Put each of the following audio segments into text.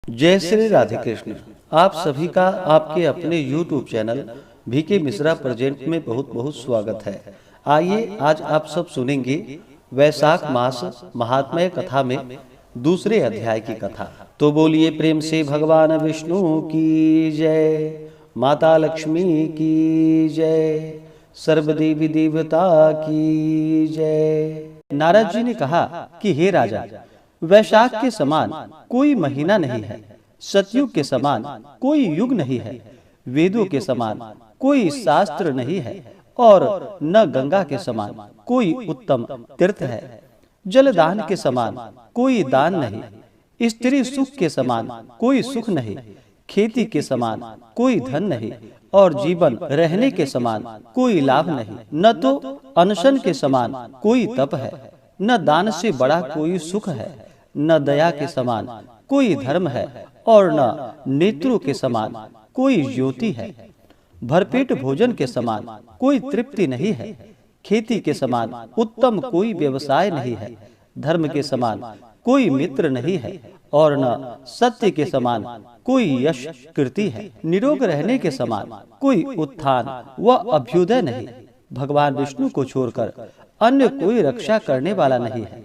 जय श्री राधे कृष्ण। आप सभी का आपके अपने YouTube channel VK Mishra present में बहुत बहुत स्वागत है। आइए आज आप सब सुनेंगे वैशाख मास महात्म्य कथा में दूसरे अध्याय की कथा। तो बोलिए प्रेम से भगवान विष्णु की जय, माता लक्ष्मी की जय, सर्वदेवी देवता की जय। नारद जी ने कहा कि हे राजा, वैशाख के समान कोई महीना नहीं है, सतयुग के समान कोई युग नहीं है, वेदों के समान कोई शास्त्र नहीं है और न गंगा के समान कोई उत्तम तीर्थ है। जलदान के समान कोई दान नहीं, स्त्री सुख के समान कोई सुख नहीं, खेती के समान कोई धन नहीं और जीवन रहने के समान कोई लाभ नहीं। न तो अनशन के समान कोई तप है, न दान से बड़ा कोई सुख है, न दया के समान कोई धर्म है और न नेत्रों के समान कोई ज्योति है। भरपेट भोजन के समान कोई तृप्ति नहीं है, खेती के समान उत्तम कोई व्यवसाय नहीं है, धर्म के समान कोई मित्र नहीं है और न सत्य के समान कोई यश कीर्ति है। निरोग रहने के समान कोई उत्थान व अभ्युदय नहीं। भगवान विष्णु को छोड़कर अन्य कोई रक्षा करने वाला नहीं है।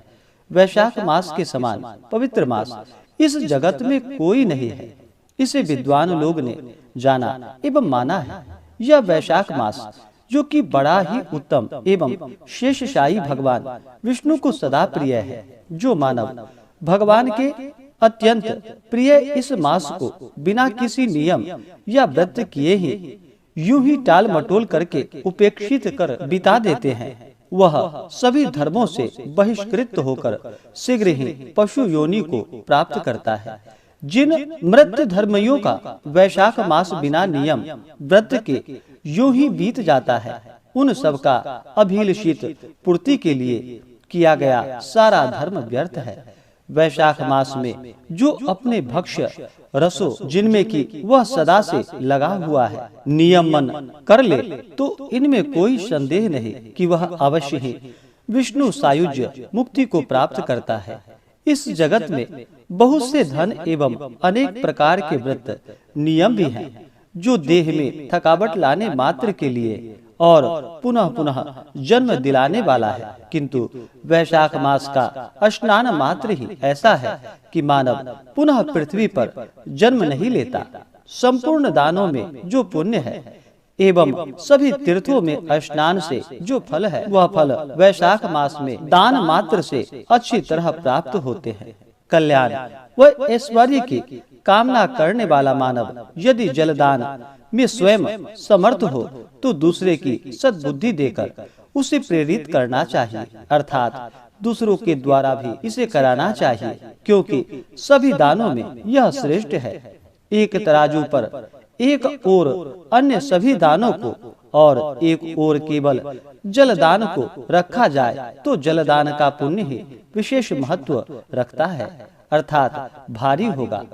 वैशाख मास के समान पवित्र मास इस जगत में कोई नहीं है। इसे विद्वान लोग ने जाना एवं माना है। यह वैशाख मास जो कि बड़ा ही उत्तम एवं शेषशायी भगवान विष्णु को सदा प्रिय है, जो मानव भगवान के अत्यंत प्रिय इस मास को बिना किसी नियम या व्रत किए ही यूं ही टाल मटोल करके उपेक्षित कर बिता देते हैं, वह सभी धर्मों से बहिष्कृत होकर शीघ्र ही पशु योनि को प्राप्त करता है। जिन मृत धर्मियों का वैशाख मास बिना नियम व्रत के यूं ही बीत जाता है, उन सब का अभिलषित पूर्ति के लिए किया गया सारा धर्म व्यर्थ है। वैशाख मास में जो अपने भक्ष्य रसों जिनमें की वह सदा से लगा हुआ है नियमन कर ले, तो इनमें कोई संदेह नहीं कि वह अवश्य ही विष्णु सायुज्य मुक्ति को प्राप्त करता है। इस जगत में बहुत से धन एवं अनेक प्रकार के व्रत नियम भी हैं, जो देह में थकावट लाने मात्र के लिए और पुनः पुनः जन्म दिलाने वाला है, किंतु वैशाख मास का स्नान मात्र ही ऐसा है कि मानव पुनः पृथ्वी पर जन्म नहीं लेता। संपूर्ण दानों में जो पुण्य है एवं सभी तीर्थों में स्नान से जो फल है, वह फल वैशाख मास में दान मात्र से अच्छी तरह प्राप्त होते हैं। कल्याण व ऐश्वर्य की कामना करने वाला मानव यदि जलदान में स्वयं समर्थ हो तो दूसरे की सद्बुद्धि देकर उसे प्रेरित करना चाहिए, अर्थात दूसरों के द्वारा भी इसे कराना चाहिए, क्योंकि सभी दानों में यह श्रेष्ठ है। एक तराजू पर एक ओर अन्य सभी दानों को और एक ओर केवल जलदान को रखा जाए तो जलदान का पुण्य ही विशेष महत्व रखता है, अर्थात भारी होगा।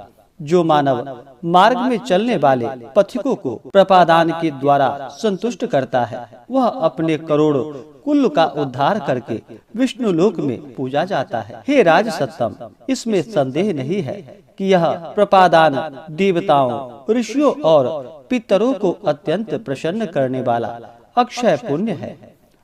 जो मानव मार्ग में चलने वाले पथिकों को प्रपादान के द्वारा संतुष्ट करता है, वह अपने करोड़ कुल का उद्धार करके विष्णु लोक में पूजा जाता है। हे राज सत्तम, इसमें संदेह नहीं है कि यह प्रपादान देवताओं, ऋषियों और पितरों को अत्यंत प्रसन्न करने वाला अक्षय पुण्य है।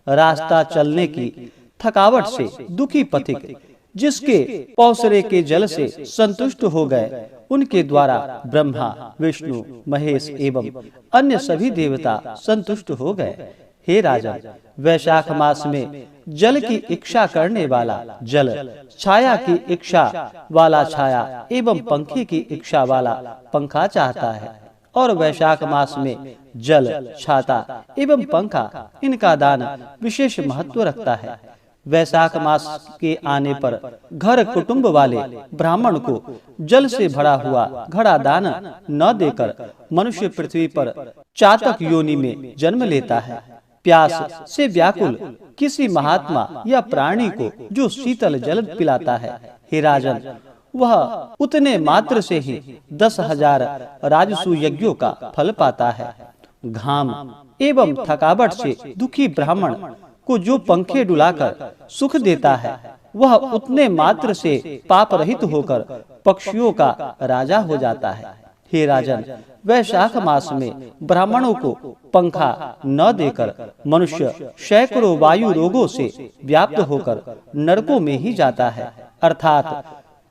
रास्ता चलने की थकावट से दुखी पथिक जिसके पौसरे के जल से संतुष्ट हो गए, उनके द्वारा ब्रह्मा, विष्णु, महेश एवं अन्य सभी देवता संतुष्ट हो गए। हे राजा, वैशाख मास में जल की इच्छा करने वाला जल, छाया की इच्छा वाला छाया एवं पंखे की इच्छा वाला पंखा चाहता है, और वैशाख मास में जल, छाता एवं पंखा इनका दान विशेष महत्व रखता है। वैशाख मास के आने पर घर कुटुंब वाले ब्राह्मण को जल से भरा हुआ घड़ा दान न देकर मनुष्य पृथ्वी पर चातक योनि में जन्म लेता है। प्यास से व्याकुल किसी महात्मा या प्राणी को जो शीतल जल पिलाता है, हे राजन, वह उतने मात्र से ही 10,000 राजसु यज्ञों का फल पाता है। घाम एवं थकावट से दुखी ब्राह्मण को जो पंखे डुलाकर सुख देता है, वह उतने मात्र से पाप रहित होकर पक्षियों का राजा हो जाता है। हे राजन, वैशाख मास में ब्राह्मणों को पंखा न देकर मनुष्य सैकड़ों वायु रोगों से व्याप्त होकर नरकों में ही जाता है, अर्थात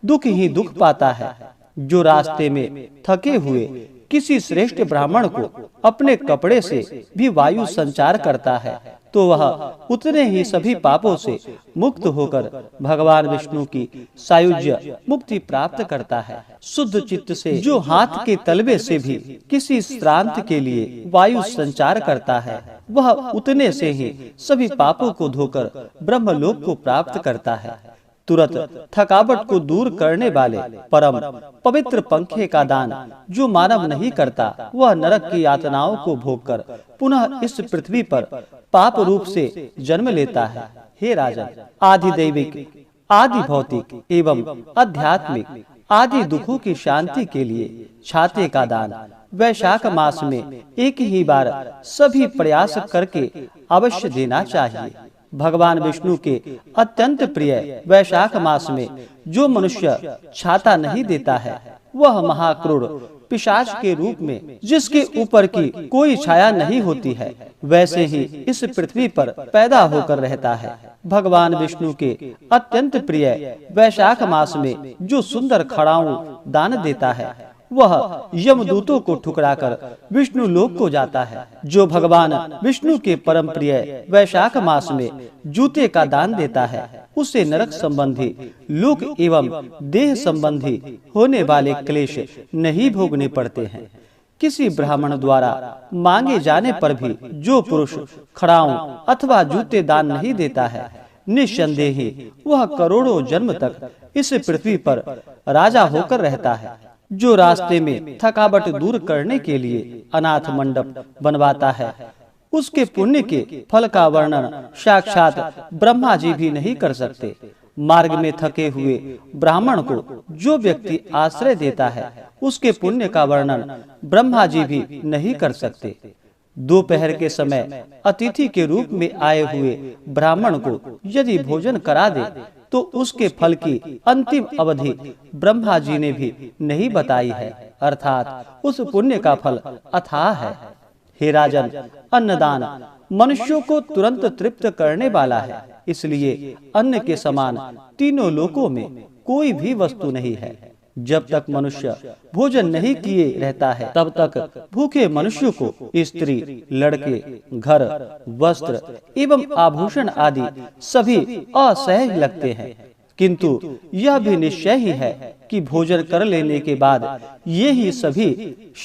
दुख ही दुख पाता है। जो रास्ते में थके हुए किसी श्रेष्ठ ब्राह्मण को अपने कपड़े से भी वायु संचार करता है, तो वह उतने ही सभी पापों से मुक्त होकर भगवान विष्णु की सायुज्य मुक्ति प्राप्त करता है। शुद्ध चित्त से जो हाथ के तलवे से भी किसी श्रांत के लिए वायु संचार करता है, वह उतने से ही सभी पापों को धोकर ब्रह्मलोक को प्राप्त करता है। तुरंत थकावट को दूर करने वाले परम पवित्र पंखे का दान जो मानव नहीं करता, वह नरक की यातनाओं को भोगकर पुनः इस पृथ्वी पर पाप रूप से जन्म लेता है। हे राजन, आदि दैविक, आदि भौतिक एवं आध्यात्मिक आदि दुखों की शांति के लिए छाते का दान वैशाख मास में एक ही बार सभी प्रयास करके अवश्य देना चाहिए। भगवान विष्णु के अत्यंत प्रिय वैशाख मास में जो मनुष्य छाता नहीं देता है, वह महाक्रूर पिशाच के रूप में, जिसके ऊपर की कोई छाया नहीं होती है, वैसे ही इस पृथ्वी पर पैदा होकर रहता है। भगवान विष्णु के अत्यंत प्रिय वैशाख मास में जो सुंदर खड़ाऊ दान देता है, वह यमदूतों को ठुकराकर विष्णु लोक को जाता है। जो भगवान विष्णु के परम प्रिय वैशाख मास में जूते का दान देता है, उसे नरक संबंधी, लोक एवं देह संबंधी होने वाले क्लेश नहीं भोगने पड़ते हैं। किसी ब्राह्मण द्वारा मांगे जाने पर भी जो पुरुष खड़ाऊ अथवा जूते दान नहीं देता है, निस्संदेह ही वह करोड़ों जन्म तक इस पृथ्वी पर राजा होकर रहता है। जो रास्ते में थकावट दूर करने के लिए अनाथ मंडप बनवाता है, उसके पुण्य के फल का वर्णन साक्षात ब्रह्मा जी भी नहीं कर सकते। मार्ग में थके हुए ब्राह्मण को जो व्यक्ति आश्रय देता है, उसके पुण्य का वर्णन ब्रह्मा जी भी नहीं कर सकते। दोपहर के समय अतिथि के रूप में आए हुए ब्राह्मण को यदि भोजन करा दे, तो उसके फल की अंतिम अवधि ब्रह्मा जी ने भी नहीं बताई है, अर्थात उस पुण्य का फल अथाह है। हे राजन, अन्नदान मनुष्यों को तुरंत तृप्त करने वाला है, इसलिए अन्न के समान तीनों लोकों में कोई भी वस्तु नहीं है। जब तक मनुष्य भोजन नहीं किए रहता है, तब तक भूखे मनुष्य को स्त्री, लड़के, घर, वस्त्र एवं आभूषण आदि सभी असह्य लगते हैं। किंतु यह भी निश्चय ही है कि भोजन कर लेने के बाद ये ही सभी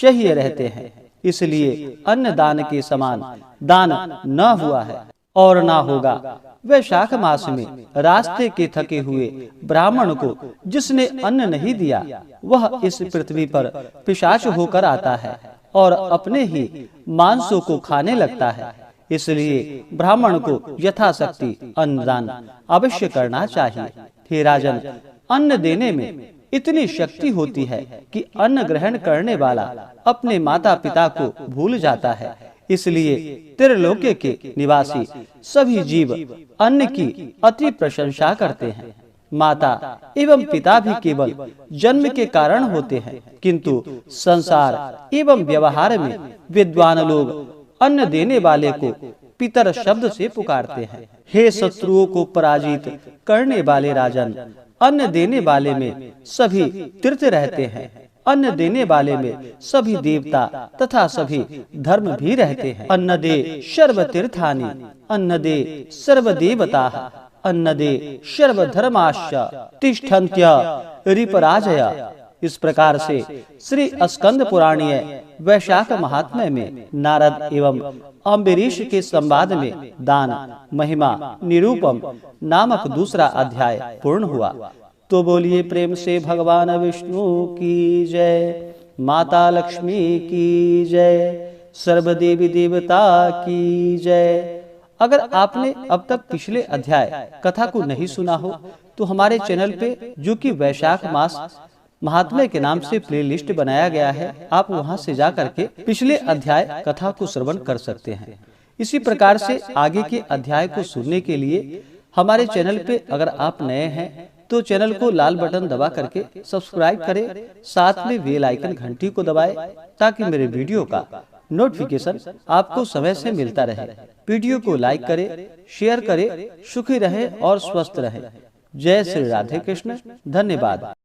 सह्य रहते हैं। इसलिए अन्न दान के समान दान न हुआ है और न होगा। वैशाख मास में रास्ते के थके हुए ब्राह्मण को जिसने अन्न नहीं दिया, वह इस पृथ्वी पर पिशाच होकर आता है और अपने ही मांसों को खाने लगता है। इसलिए ब्राह्मण को यथाशक्ति अन्नदान अवश्य करना चाहिए। हे राजन, अन्न देने में इतनी शक्ति होती है कि अन्न ग्रहण करने वाला अपने माता पिता को भूल जाता है। इसलिए त्रिलोक्य के निवासी सभी जीव अन्न की अति प्रशंसा करते हैं। माता एवं पिता भी केवल जन्म के कारण होते हैं, किंतु संसार एवं व्यवहार में विद्वान लोग अन्न देने वाले को पितर शब्द से पुकारते हैं। हे शत्रुओं को पराजित करने वाले राजन, अन्न देने वाले में सभी तीर्थ रहते हैं। अन्न देने वाले में सभी देवता तथा सभी धर्म भी रहते हैं। अन्न दे सर्व तीर्थानि, अन्न दे सर्व देवता, अन्न दे सर्व धर्माश्च तिष्ठन्त्य रिपराजया। इस प्रकार से श्री स्कंद पुराणीय वैशाख महात्म्य में नारद एवं अम्बरीश के संवाद में दान महिमा निरूपम नामक दूसरा अध्याय पूर्ण हुआ। तो बोलिए प्रेम से भगवान विष्णु की जय, माता लक्ष्मी की जय, सर्व देवी देवता की जय। अगर आपने अब तक पिछले अध्याय कथा को नहीं सुना हो, तो हमारे चैनल पे, जो कि वैशाख मास महात्म्य के नाम से प्लेलिस्ट बनाया गया है, आप वहां से जा करके पिछले अध्याय कथा को श्रवण कर सकते हैं। इसी प्रकार से आगे के अध्याय को सुनने के लिए हमारे चैनल पे अगर आप नए हैं तो चैनल को लाल बटन दबा करके सब्सक्राइब करें, साथ में बेल आइकन घंटी को दबाएं ताकि मेरे वीडियो का नोटिफिकेशन आपको समय से मिलता रहे। वीडियो को लाइक करें, शेयर करें। सुखी रहें और स्वस्थ रहें। जय श्री राधे कृष्ण। धन्यवाद।